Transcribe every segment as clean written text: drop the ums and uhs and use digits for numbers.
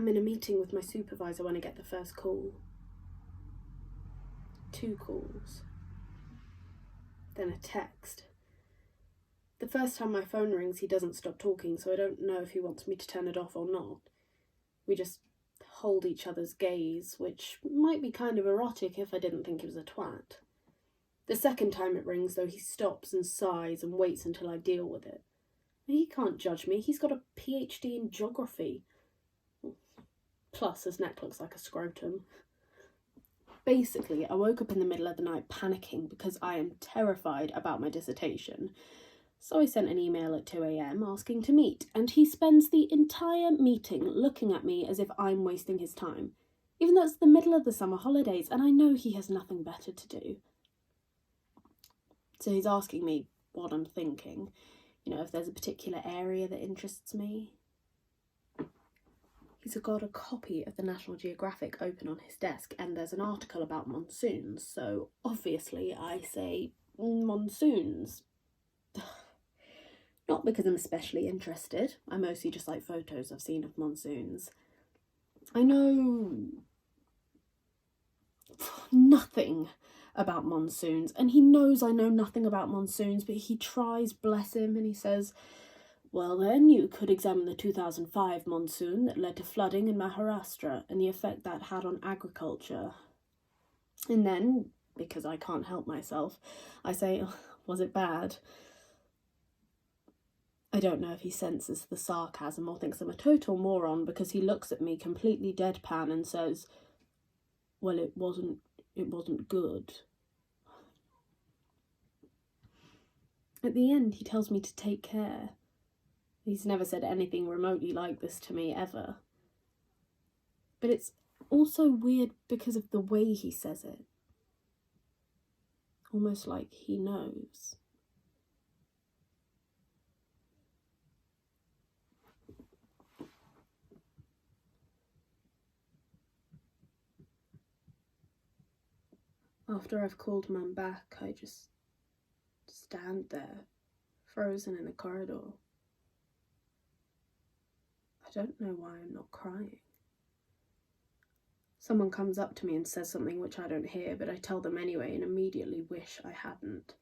I'm in a meeting with my supervisor when I get the first call. 2 calls. Then a text. The first time my phone rings, he doesn't stop talking, so I don't know if he wants me to turn it off or not. We just hold each other's gaze, which might be kind of erotic if I didn't think he was a twat. The second time it rings, though, he stops and sighs and waits until I deal with it. He can't judge me. He's got a PhD in geography. Plus, his neck looks like a scrotum. Basically, I woke up in the middle of the night panicking because I am terrified about my dissertation. So I sent an email at 2 a.m. asking to meet, and he spends the entire meeting looking at me as if I'm wasting his time, even though it's the middle of the summer holidays and I know he has nothing better to do. So he's asking me what I'm thinking, if there's a particular area that interests me. He's got a copy of the National Geographic open on his desk, and there's an article about monsoons, so obviously I say monsoons. Not because I'm especially interested, I mostly just like photos I've seen of monsoons. I know nothing about monsoons, and he knows I know nothing about monsoons, but he tries, bless him, and he says, well then, you could examine the 2005 monsoon that led to flooding in Maharashtra and the effect that had on agriculture. And then, because I can't help myself, I say, was it bad? I don't know if he senses the sarcasm or thinks I'm a total moron, because he looks at me completely deadpan and says, well, it wasn't good. At the end, he tells me to take care. He's never said anything remotely like this to me, ever. But it's also weird because of the way he says it. Almost like he knows. After I've called Mum back, I just stand there, frozen in the corridor. I don't know why I'm not crying. Someone comes up to me and says something which I don't hear, but I tell them anyway and immediately wish I hadn't.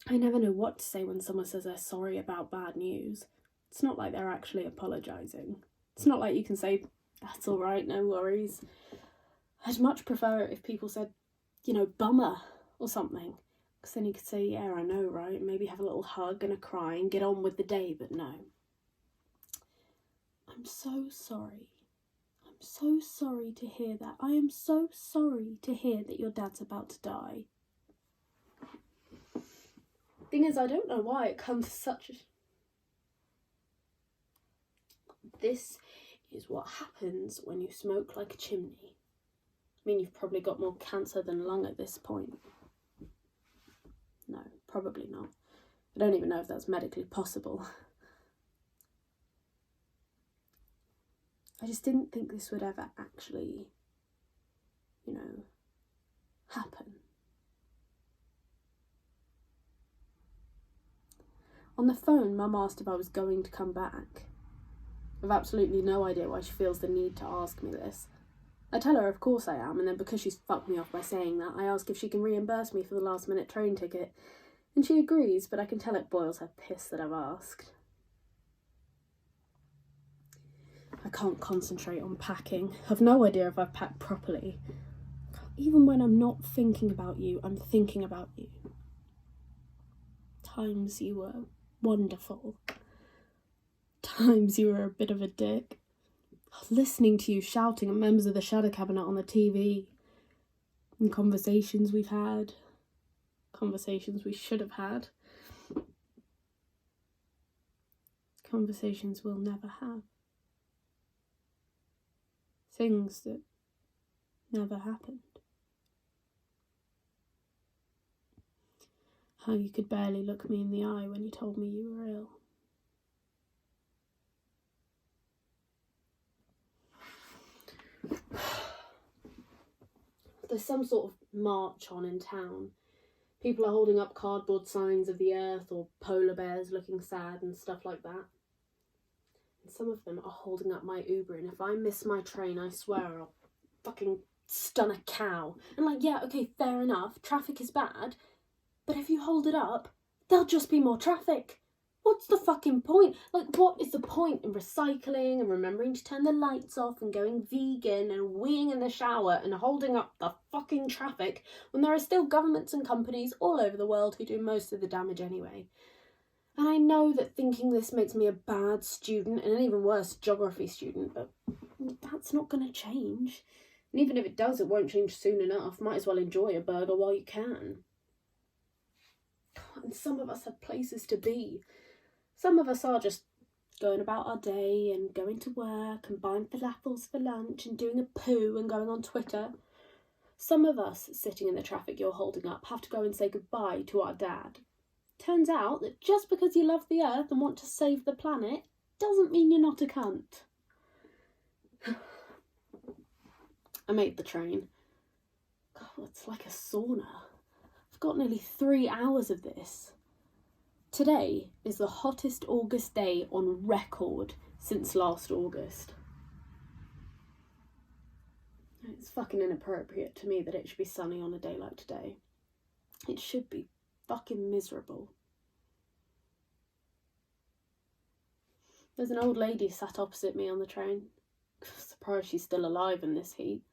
I never know what to say when someone says they're sorry about bad news. It's not like they're actually apologising. It's not like you can say, that's all right, no worries. I'd much prefer it if people said, bummer or something. Because then you could say, yeah, I know, right? Maybe have a little hug and a cry and get on with the day, but no. I'm so sorry. I'm so sorry to hear that. I am so sorry to hear that your dad's about to die. Thing is, I don't know why it comes such a... This is what happens when you smoke like a chimney. I mean, you've probably got more cancer than lung at this point. No, probably not. I don't even know if that's medically possible. I just didn't think this would ever actually, happen. On the phone, Mum asked if I was going to come back. I've absolutely no idea why she feels the need to ask me this. I tell her of course I am, and then because she's fucked me off by saying that, I ask if she can reimburse me for the last minute train ticket. And she agrees, but I can tell it boils her piss that I've asked. I can't concentrate on packing. I've no idea if I've packed properly. Even when I'm not thinking about you, I'm thinking about you. Times you were wonderful. Times you were a bit of a dick. Listening to you shouting at members of the Shadow Cabinet on the TV. And conversations we've had. Conversations we should have had. Conversations we'll never have. Things that never happened. How you could barely look me in the eye when you told me you were ill. There's some sort of march on in town. People are holding up cardboard signs of the earth or polar bears looking sad and stuff like that. And some of them are holding up my Uber, and if I miss my train, I swear I'll fucking stun a cow. And like, yeah, okay, fair enough, traffic is bad, but if you hold it up, there'll just be more traffic. What's the fucking point? Like, what is the point in recycling and remembering to turn the lights off and going vegan and weeing in the shower and holding up the fucking traffic when there are still governments and companies all over the world who do most of the damage anyway? And I know that thinking this makes me a bad student and an even worse geography student, but that's not going to change. And even if it does, it won't change soon enough. Might as well enjoy a burger while you can. And some of us have places to be. Some of us are just going about our day and going to work and buying falafels for lunch and doing a poo and going on Twitter. Some of us, sitting in the traffic you're holding up, have to go and say goodbye to our dad. Turns out that just because you love the earth and want to save the planet doesn't mean you're not a cunt. I made the train. God, it's like a sauna. I've got nearly 3 hours of this. Today is the hottest August day on record since last August. It's fucking inappropriate to me that it should be sunny on a day like today. It should be fucking miserable. There's an old lady sat opposite me on the train. Surprised she's still alive in this heat.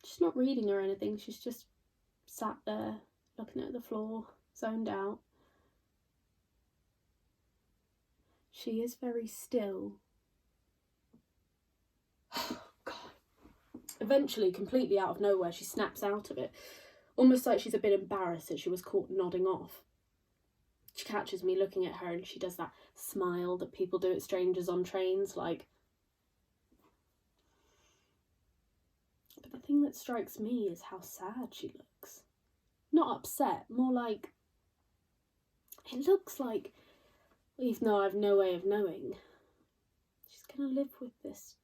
She's not reading or anything, she's just sat there looking at the floor, zoned out. She is very still. Oh, God. Eventually, completely out of nowhere, she snaps out of it, almost like she's a bit embarrassed that she was caught nodding off. She catches me looking at her and she does that smile that people do at strangers on trains, like... But the thing that strikes me is how sad she looks. Not upset, more like... It looks like... Even though I've no way of knowing, she's going to live with this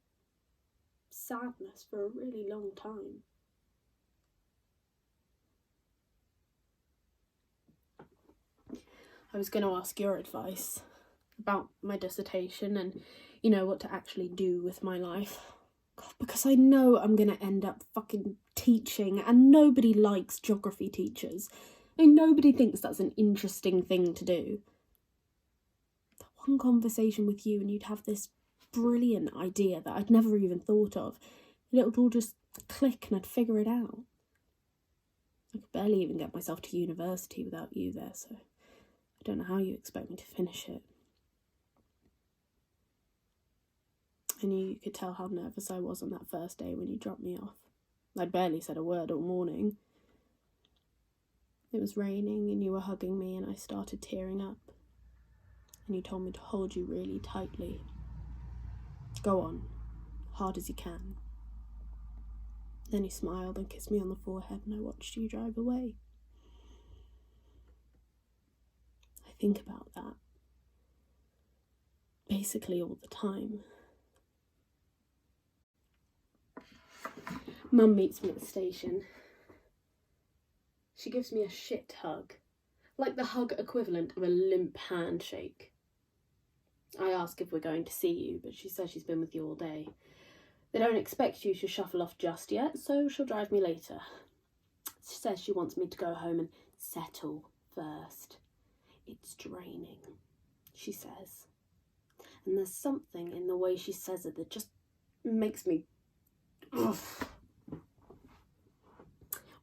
sadness for a really long time. I was going to ask your advice about my dissertation and, you know, what to actually do with my life. God, because I know I'm going to end up fucking teaching, and nobody likes geography teachers. I mean, nobody thinks that's an interesting thing to do. One conversation with you and you'd have this brilliant idea that I'd never even thought of, and it would all just click and I'd figure it out. I could barely even get myself to university without you there, so I don't know how you expect me to finish it. I knew you could tell how nervous I was on that first day when you dropped me off. I'd barely said a word all morning. It was raining and you were hugging me and I started tearing up. And you told me to hold you really tightly. Go on, hard as you can. Then you smiled and kissed me on the forehead and I watched you drive away. I think about that basically all the time. Mum meets me at the station. She gives me a shit hug, like the hug equivalent of a limp handshake. I ask if we're going to see you, but she says she's been with you all day. They don't expect you to shuffle off just yet, so she'll drive me later. She says she wants me to go home and settle first. It's draining, she says. And there's something in the way she says it that just makes me... Ugh.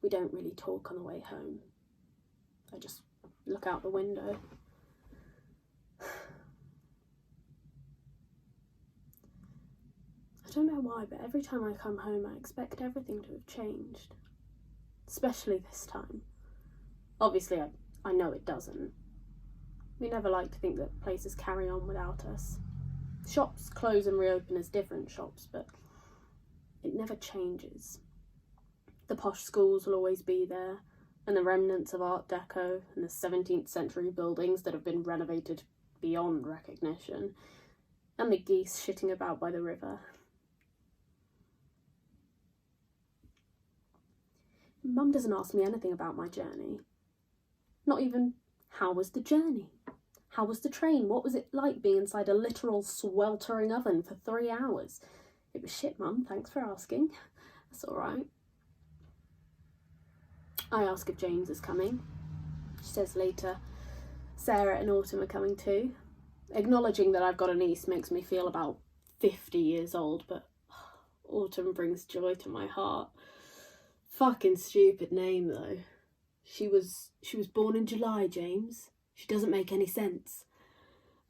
We don't really talk on the way home. I just look out the window. I don't know why, but every time I come home I expect everything to have changed. Especially this time. Obviously I know it doesn't. We never like to think that places carry on without us. Shops close and reopen as different shops, but it never changes. The posh schools will always be there, and the remnants of Art Deco and the 17th century buildings that have been renovated beyond recognition, and the geese shitting about by the river. Mum doesn't ask me anything about my journey. Not even, how was the journey? How was the train? What was it like being inside a literal sweltering oven for 3 hours? It was shit, Mum. Thanks for asking. That's all right. I ask if James is coming. She says later, Sarah and Autumn are coming too. Acknowledging that I've got a niece makes me feel about 50 years old, but Autumn brings joy to my heart. Fucking stupid name though. She was born in July, James. She doesn't make any sense.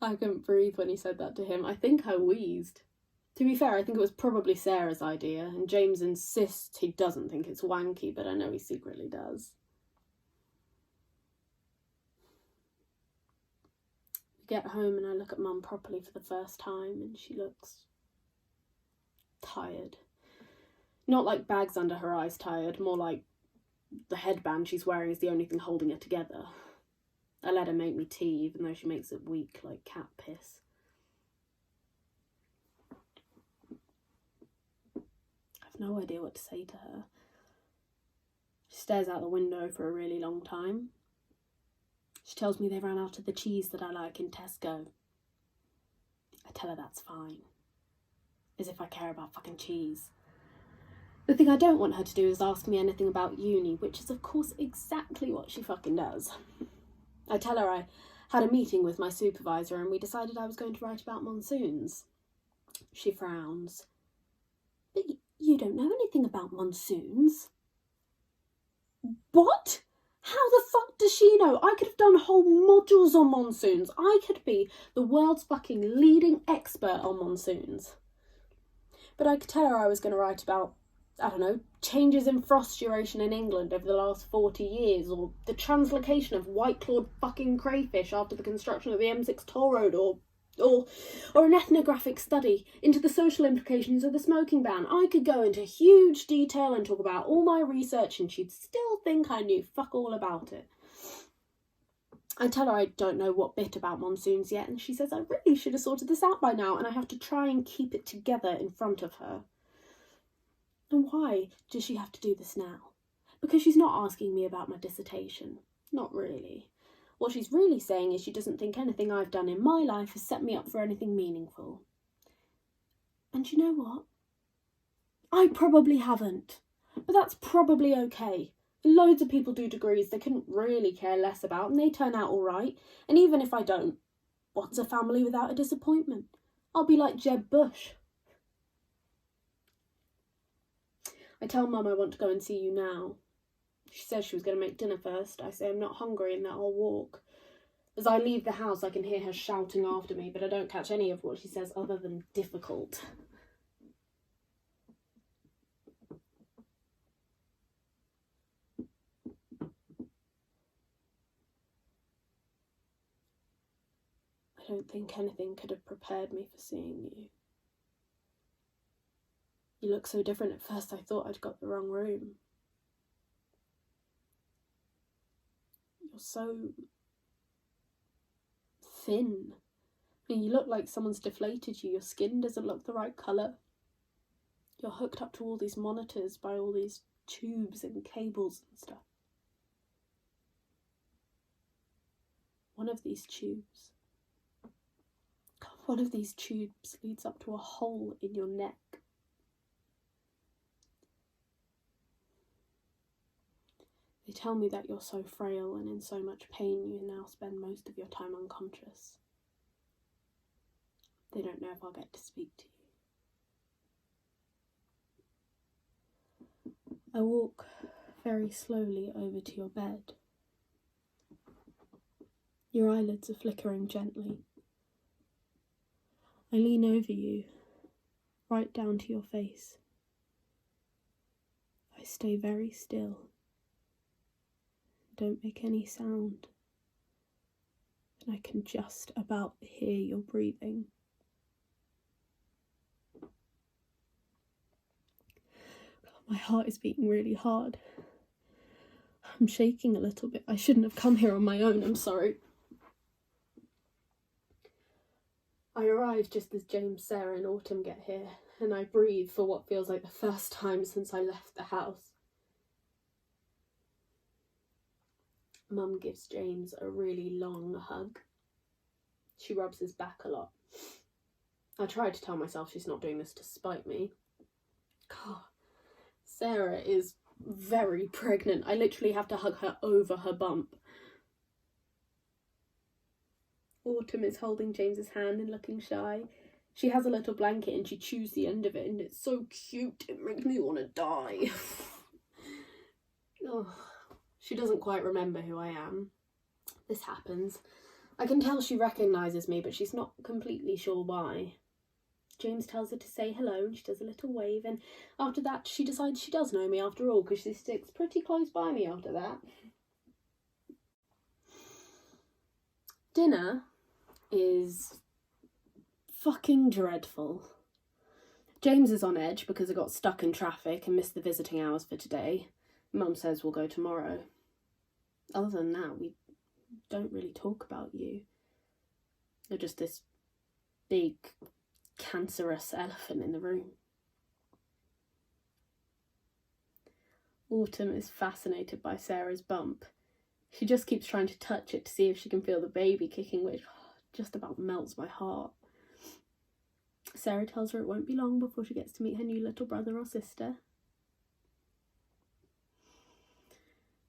I couldn't breathe when he said that to him. I think I wheezed. To be fair, I think it was probably Sarah's idea, and James insists he doesn't think it's wanky, but I know he secretly does. We get home and I look at Mum properly for the first time, and she looks tired. Not like bags under her eyes tired, more like the headband she's wearing is the only thing holding her together. I let her make me tea, even though she makes it weak like cat piss. I've no idea what to say to her. She stares out the window for a really long time. She tells me they ran out of the cheese that I like in Tesco. I tell her that's fine. As if I care about fucking cheese. The thing I don't want her to do is ask me anything about uni, which is of course exactly what she fucking does. I tell her I had a meeting with my supervisor and we decided I was going to write about monsoons. She frowns. But you don't know anything about monsoons. What? How the fuck does she know? I could have done whole modules on monsoons. I could be the world's fucking leading expert on monsoons. But I could tell her I was going to write about, I don't know, changes in frost duration in England over the last 40 years, or the translocation of white-clawed fucking crayfish after the construction of the M6 toll road, or an ethnographic study into the social implications of the smoking ban. I could go into huge detail and talk about all my research and she'd still think I knew fuck all about it. I tell her I don't know what bit about monsoons yet, and she says I really should have sorted this out by now, and I have to try and keep it together in front of her. And why does she have to do this now? Because she's not asking me about my dissertation. Not really. What she's really saying is she doesn't think anything I've done in my life has set me up for anything meaningful. And you know what? I probably haven't. But that's probably okay. Loads of people do degrees they couldn't really care less about and they turn out all right. And even if I don't, what's a family without a disappointment? I'll be like Jeb Bush. I tell Mum I want to go and see you now. She says she was going to make dinner first. I say I'm not hungry and that I'll walk. As I leave the house, I can hear her shouting after me, but I don't catch any of what she says other than difficult. I don't think anything could have prepared me for seeing you. You look so different at first I thought I'd got the wrong room. You're so thin. I mean, you look like someone's deflated you. Your skin doesn't look the right colour. You're hooked up to all these monitors by all these tubes and cables and stuff. One of these tubes leads up to a hole in your neck. They tell me that you're so frail and in so much pain you now spend most of your time unconscious. They don't know if I'll get to speak to you. I walk very slowly over to your bed. Your eyelids are flickering gently. I lean over you, right down to your face. I stay very still. Don't make any sound. And I can just about hear your breathing. My heart is beating really hard. I'm shaking a little bit. I shouldn't have come here on my own, I'm sorry. I arrive just as James, Sarah and Autumn get here, and I breathe for what feels like the first time since I left the house. Mum gives James a really long hug. She rubs his back a lot. I try to tell myself she's not doing this to spite me. God, Sarah is very pregnant. I literally have to hug her over her bump. Autumn is holding James's hand and looking shy. She has a little blanket and she chews the end of it, and it's so cute. It makes me want to die. Oh, she doesn't quite remember who I am. This happens. I can tell she recognises me, but she's not completely sure why. James tells her to say hello and she does a little wave, and after that she decides she does know me after all, because she sticks pretty close by me after that. Dinner is fucking dreadful. James is on edge because I got stuck in traffic and missed the visiting hours for today. Mum says we'll go tomorrow. Other than that, we don't really talk about you. You're just this big, cancerous elephant in the room. Autumn is fascinated by Sarah's bump. She just keeps trying to touch it to see if she can feel the baby kicking, which just about melts my heart. Sarah tells her it won't be long before she gets to meet her new little brother or sister.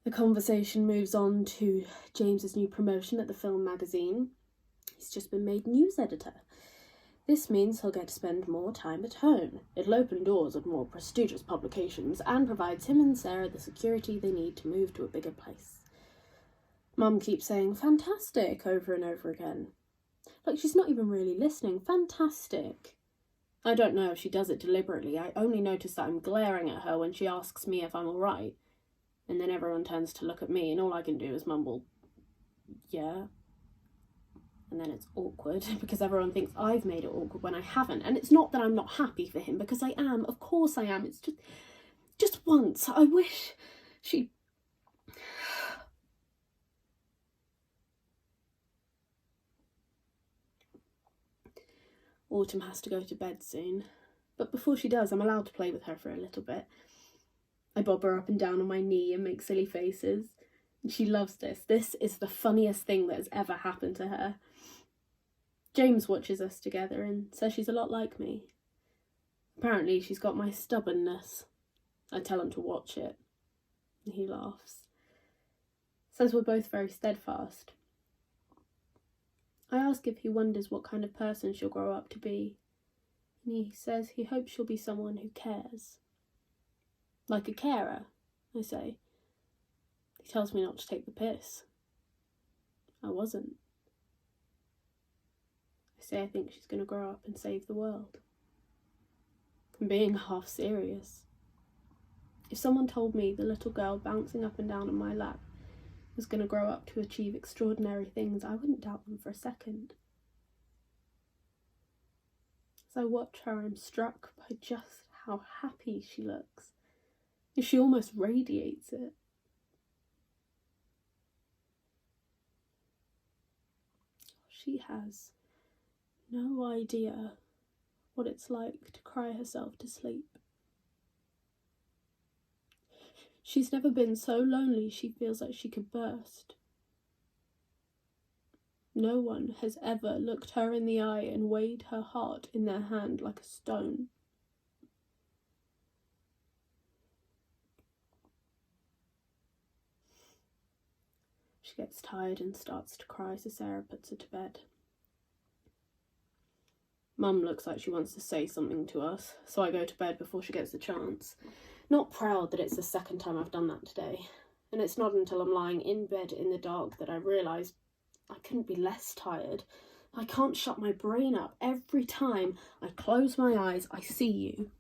The conversation moves on to James's new promotion at the film magazine. He's just been made news editor. This means he'll get to spend more time at home. It'll open doors of more prestigious publications and provides him and Sarah the security they need to move to a bigger place. Mum keeps saying fantastic over and over again. Like she's not even really listening. Fantastic. I don't know if she does it deliberately. I only notice that I'm glaring at her when she asks me if I'm alright. And then everyone turns to look at me and all I can do is mumble, yeah. And then it's awkward because everyone thinks I've made it awkward when I haven't. And it's not that I'm not happy for him, because I am. Of course I am. It's just once. I wish she... Autumn has to go to bed soon. But before she does, I'm allowed to play with her for a little bit. I bob her up and down on my knee and make silly faces. And she loves this. This is the funniest thing that has ever happened to her. James watches us together and says she's a lot like me. Apparently she's got my stubbornness. I tell him to watch it. And he laughs. Says we're both very steadfast. I ask if he wonders what kind of person she'll grow up to be. And he says he hopes she'll be someone who cares. Like a carer, I say. He tells me not to take the piss. I wasn't. I say I think she's going to grow up and save the world. I'm being half serious. If someone told me the little girl bouncing up and down on my lap was going to grow up to achieve extraordinary things, I wouldn't doubt them for a second. As I watch her, I'm struck by just how happy she looks. She almost radiates it. She has no idea what it's like to cry herself to sleep. She's never been so lonely she feels like she could burst. No one has ever looked her in the eye and weighed her heart in their hand like a stone. She gets tired and starts to cry, so Sarah puts her to bed. Mum looks like she wants to say something to us, so I go to bed before she gets the chance. Not proud that it's the second time I've done that today. And it's not until I'm lying in bed in the dark that I realise I couldn't be less tired. I can't shut my brain up. Every time I close my eyes, I see you.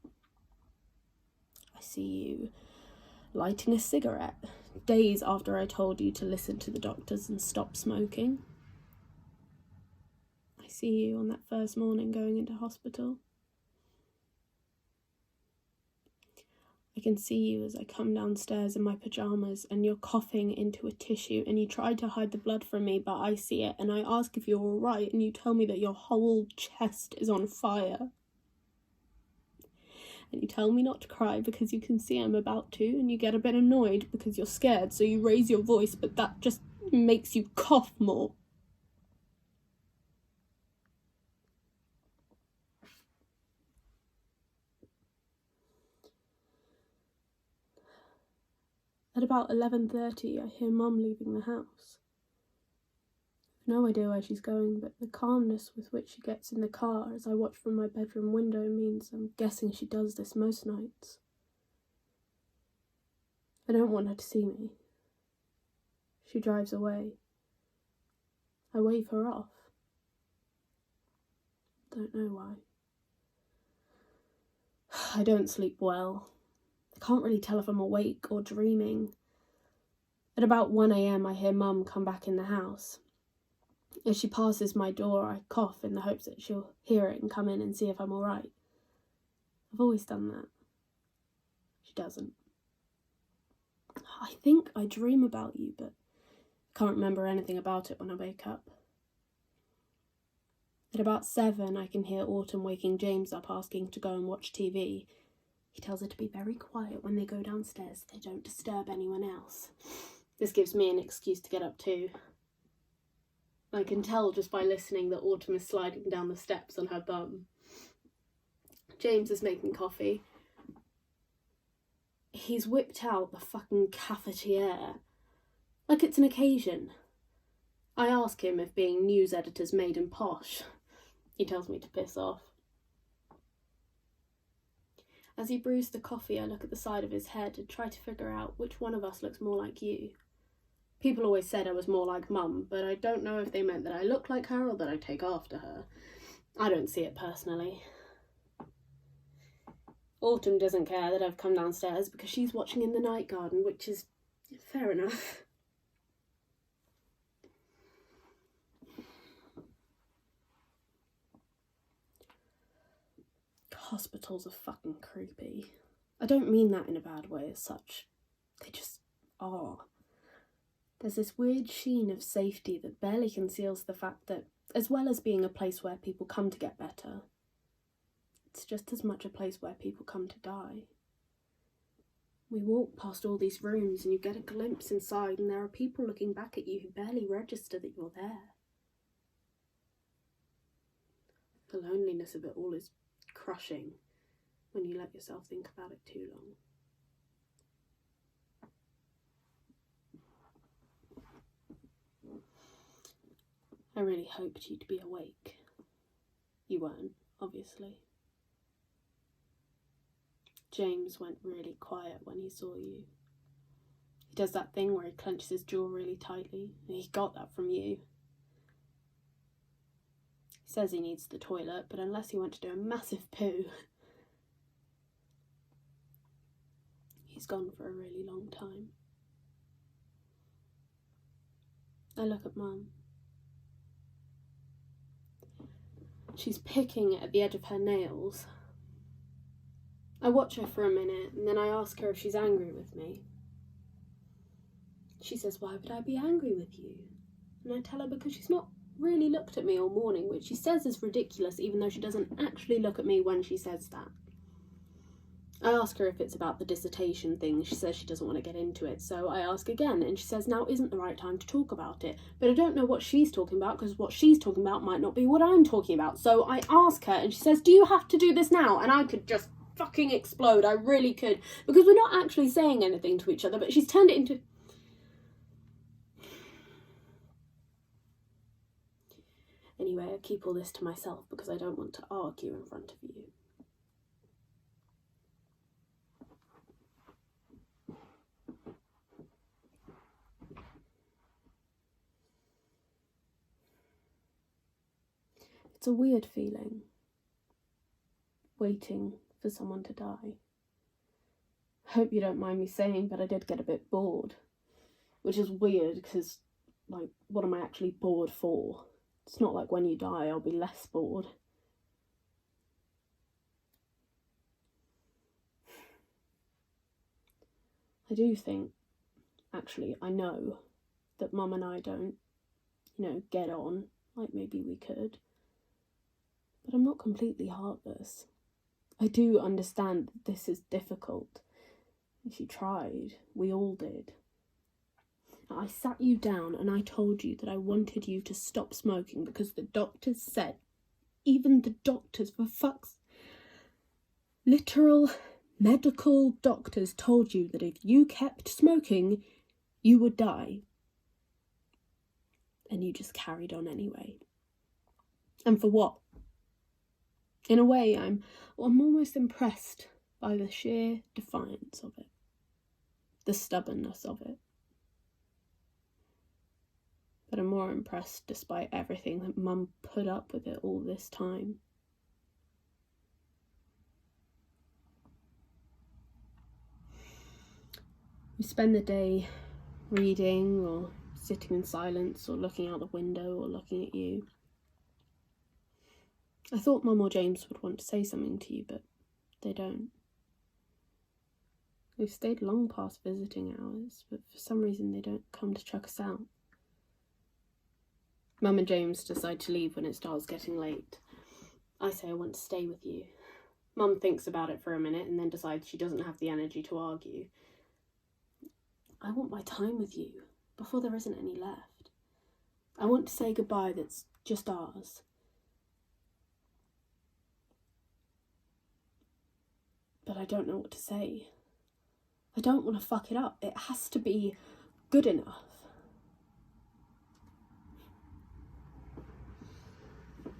I see you lighting a cigarette, days after I told you to listen to the doctors and stop smoking. I see you on that first morning going into hospital. I can see you as I come downstairs in my pyjamas and you're coughing into a tissue and you try to hide the blood from me, but I see it and I ask if you're all right and you tell me that your whole chest is on fire. And you tell me not to cry because you can see I'm about to, and you get a bit annoyed because you're scared, so you raise your voice, but that just makes you cough more. At about 11:30, I hear Mum leaving the house. I've no idea where she's going, but the calmness with which she gets in the car as I watch from my bedroom window means I'm guessing she does this most nights. I don't want her to see me. She drives away. I wave her off. Don't know why. I don't sleep well. I can't really tell if I'm awake or dreaming. At about 1 a.m, I hear Mum come back in the house. As she passes my door, I cough in the hopes that she'll hear it and come in and see if I'm all right. I've always done that. She doesn't. I think I dream about you, but I can't remember anything about it when I wake up. At about 7, I can hear Autumn waking James up asking to go and watch TV. He tells her to be very quiet when they go downstairs so they don't disturb anyone else. This gives me an excuse to get up too. I can tell just by listening that Autumn is sliding down the steps on her bum. James is making coffee. He's whipped out the fucking cafetiere. Like it's an occasion. I ask him if being news editor's made him posh. He tells me to piss off. As he brews the coffee, I look at the side of his head and try to figure out which one of us looks more like you. People always said I was more like Mum, but I don't know if they meant that I look like her or that I take after her. I don't see it personally. Autumn doesn't care that I've come downstairs because she's watching in the night garden, which is fair enough. Hospitals are fucking creepy. I don't mean that in a bad way as such. They just are. There's this weird sheen of safety that barely conceals the fact that, as well as being a place where people come to get better, it's just as much a place where people come to die. We walk past all these rooms and you get a glimpse inside and there are people looking back at you who barely register that you're there. The loneliness of it all is crushing when you let yourself think about it too long. I really hoped you'd be awake. You weren't, obviously. James went really quiet when he saw you. He does that thing where he clenches his jaw really tightly, and he got that from you. He says he needs the toilet, but unless he went to do a massive poo, he's gone for a really long time. I look at Mum. She's picking at the edge of her nails. I watch her for a minute, and then I ask her if she's angry with me. She says, "Why would I be angry with you?" And I tell her because she's not really looked at me all morning, which she says is ridiculous, even though she doesn't actually look at me when she says that. I ask her if it's about the dissertation thing. She says she doesn't want to get into it, so I ask again, and she says now isn't the right time to talk about it. But I don't know what she's talking about, because what she's talking about might not be what I'm talking about. So I ask her, and she says, "Do you have to do this now?" And I could just fucking explode. I really could, because we're not actually saying anything to each other, but she's turned it into... Anyway, I keep all this to myself because I don't want to argue in front of you. It's a weird feeling, waiting for someone to die. I hope you don't mind me saying, but I did get a bit bored, which is weird because, like, what am I actually bored for? It's not like when you die I'll be less bored. I do think, actually, I know that Mum and I don't, get on like maybe we could. But I'm not completely heartless. I do understand that this is difficult. She tried. We all did. I sat you down and I told you that I wanted you to stop smoking because the doctors said, even the doctors, for fuck's literal Medical doctors told you that if you kept smoking, you would die. And you just carried on anyway. And for what? In a way, I'm almost impressed by the sheer defiance of it. The stubbornness of it. But I'm more impressed despite everything that Mum put up with it all this time. We spend the day reading or sitting in silence or looking out the window or looking at you. I thought Mum or James would want to say something to you, but they don't. We've stayed long past visiting hours, but for some reason they don't come to chuck us out. Mum and James decide to leave when it starts getting late. I say I want to stay with you. Mum thinks about it for a minute and then decides she doesn't have the energy to argue. I want my time with you before there isn't any left. I want to say goodbye that's just ours. But I don't know what to say. I don't want to fuck it up. It has to be good enough.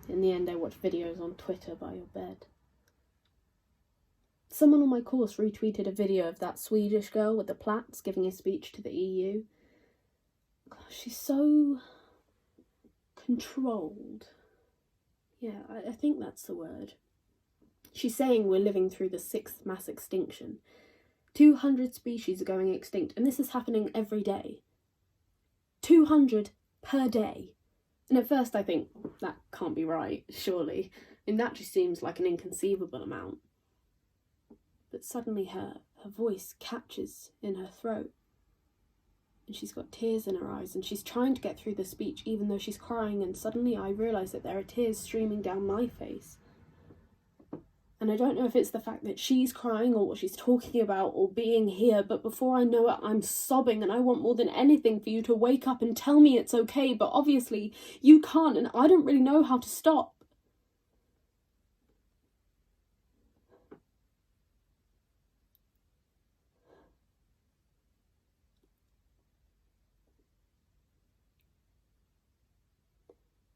In the end, I watch videos on Twitter by your bed. Someone on my course retweeted a video of that Swedish girl with the plaits giving a speech to the EU. Gosh, she's so controlled. Yeah, I think that's the word. She's saying we're living through the 6th mass extinction. 200 species are going extinct, and this is happening every day. 200 per day. And at first I think, that can't be right, surely. And that just seems like an inconceivable amount. But suddenly her voice catches in her throat. And she's got tears in her eyes, and she's trying to get through the speech even though she's crying, and suddenly I realise that there are tears streaming down my face. And I don't know if it's the fact that she's crying or what she's talking about or being here, but before I know it, I'm sobbing, and I want more than anything for you to wake up and tell me it's okay, but obviously you can't, and I don't really know how to stop.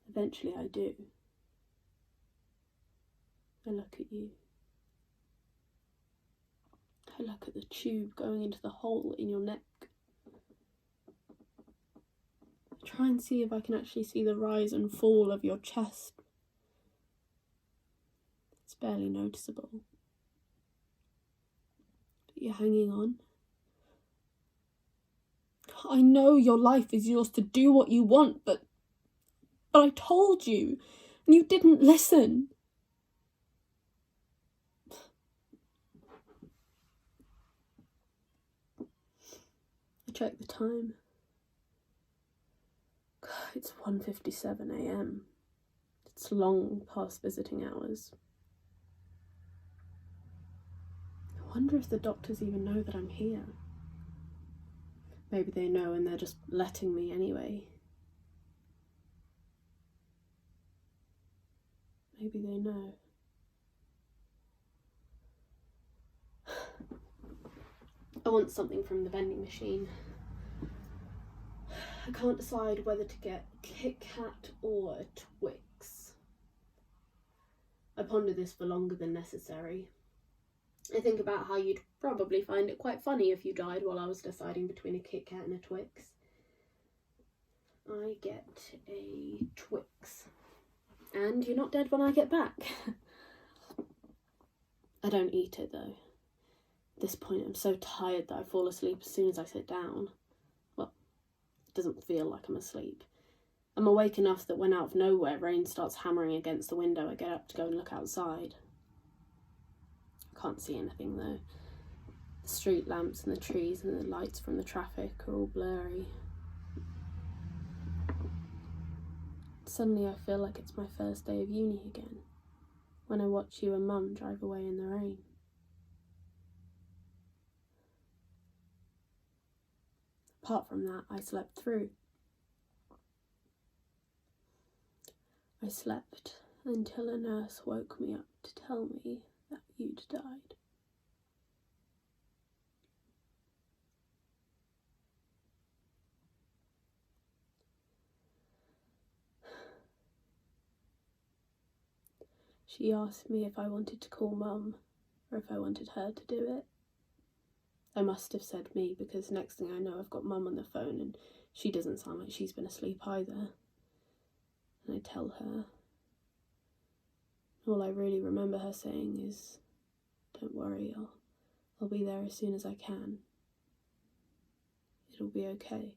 Eventually I do. I look at you. I look at the tube going into the hole in your neck. I try and see if I can actually see the rise and fall of your chest. It's barely noticeable. But you're hanging on. I know your life is yours to do what you want, but I told you, and you didn't listen. I check the time. It's 1:57 a.m. It's long past visiting hours. I wonder if the doctors even know that I'm here. Maybe they know and they're just letting me anyway. Maybe they know. I want something from the vending machine. I can't decide whether to get a Kit Kat or a Twix. I ponder this for longer than necessary. I think about how you'd probably find it quite funny if you died while I was deciding between a Kit Kat and a Twix. I get a Twix. And you're not dead when I get back. I don't eat it though. At this point I'm so tired that I fall asleep as soon as I sit down. Well, it doesn't feel like I'm asleep. I'm awake enough that when out of nowhere rain starts hammering against the window, I get up to go and look outside. I can't see anything though. The street lamps and the trees and the lights from the traffic are all blurry. Suddenly I feel like it's my first day of uni again, when I watch you and Mum drive away in the rain. Apart from that, I slept through. I slept until a nurse woke me up to tell me that you'd died. She asked me if I wanted to call Mum or if I wanted her to do it. I must have said me, because next thing I know I've got Mum on the phone and she doesn't sound like she's been asleep either. And I tell her. All I really remember her saying is, "Don't worry, I'll be there as soon as I can. It'll be okay."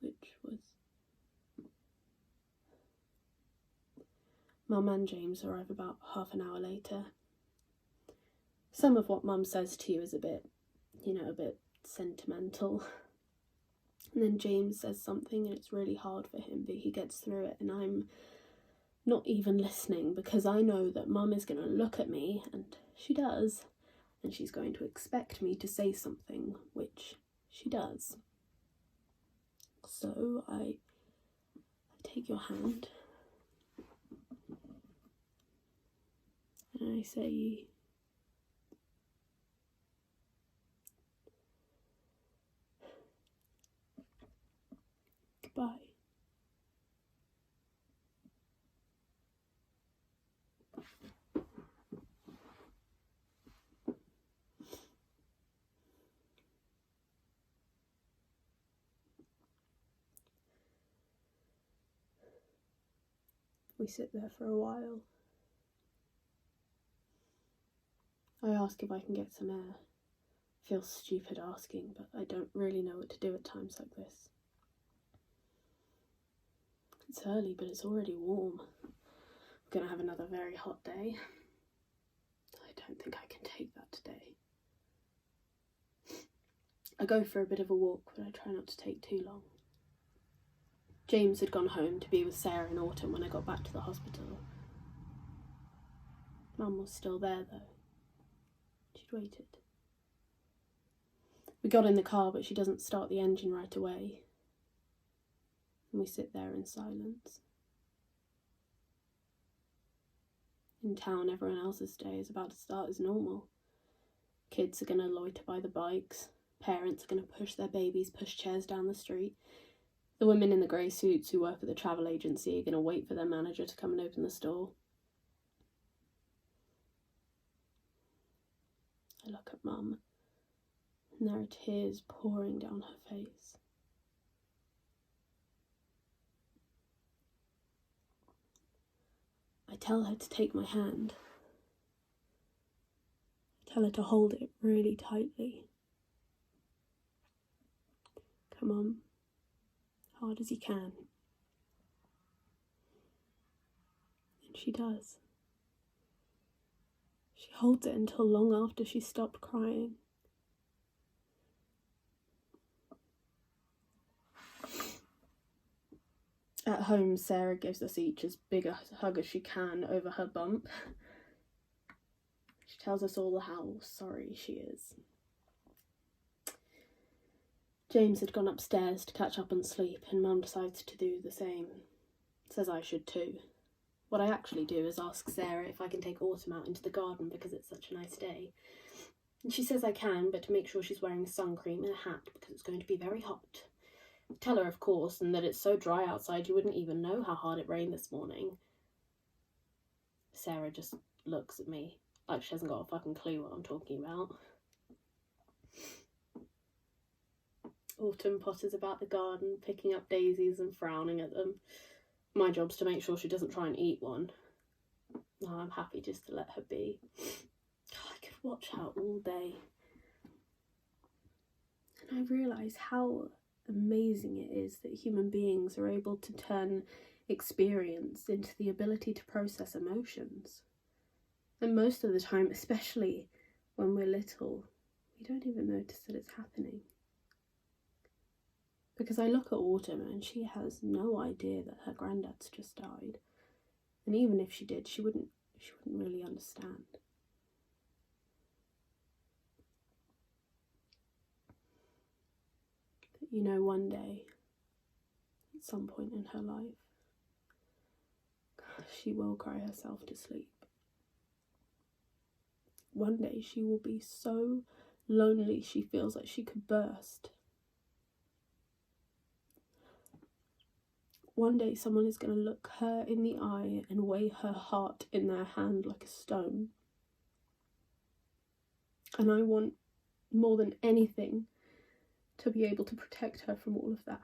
Which was... Mum and James arrive about half an hour later. Some of what Mum says to you is a bit sentimental. And then James says something and it's really hard for him, but he gets through it, and I'm not even listening because I know that Mum is going to look at me, and she does, and she's going to expect me to say something, which she does. So I take your hand and I say, "Goodbye." We sit there for a while. I ask if I can get some air. I feel stupid asking, but I don't really know what to do at times like this. It's early, but it's already warm. We're going to have another very hot day. I don't think I can take that today. I go for a bit of a walk, but I try not to take too long. James had gone home to be with Sarah and Autumn when I got back to the hospital. Mum was still there, though. She'd waited. We got in the car, but she doesn't start the engine right away. And we sit there in silence. In town, everyone else's day is about to start as normal. Kids are going to loiter by the bikes. Parents are going to push their babies' pushchairs down the street. The women in the grey suits who work at the travel agency are going to wait for their manager to come and open the store. I look at Mum, and there are tears pouring down her face. I tell her to take my hand. I tell her to hold it really tightly. "Come on, hard as you can." And she does. She holds it until long after she stopped crying. At home, Sarah gives us each as big a hug as she can over her bump. She tells us all how sorry she is. James had gone upstairs to catch up on sleep, and Mum decides to do the same. Says I should too. What I actually do is ask Sarah if I can take Autumn out into the garden because it's such a nice day. And she says I can, but to make sure she's wearing sun cream and a hat because it's going to be very hot. Tell her, of course, and that it's so dry outside you wouldn't even know how hard it rained this morning. Sarah just looks at me like she hasn't got a fucking clue what I'm talking about. Autumn potters about the garden, picking up daisies and frowning at them. My job's to make sure she doesn't try and eat one. Oh, I'm happy just to let her be. I could watch her all day. And I realise how amazing it is that human beings are able to turn experience into the ability to process emotions. And most of the time, especially when we're little, we don't even notice that it's happening. Because I look at Autumn and she has no idea that her granddad's just died. And even if she did, she wouldn't really understand. But you know, one day, at some point in her life, she will cry herself to sleep. One day she will be so lonely she feels like she could burst. one day someone is going to look her in the eye and weigh her heart in their hand like a stone. And I want, more than anything, to be able to protect her from all of that.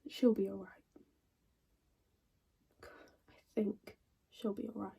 She'll be alright. I think she'll be alright.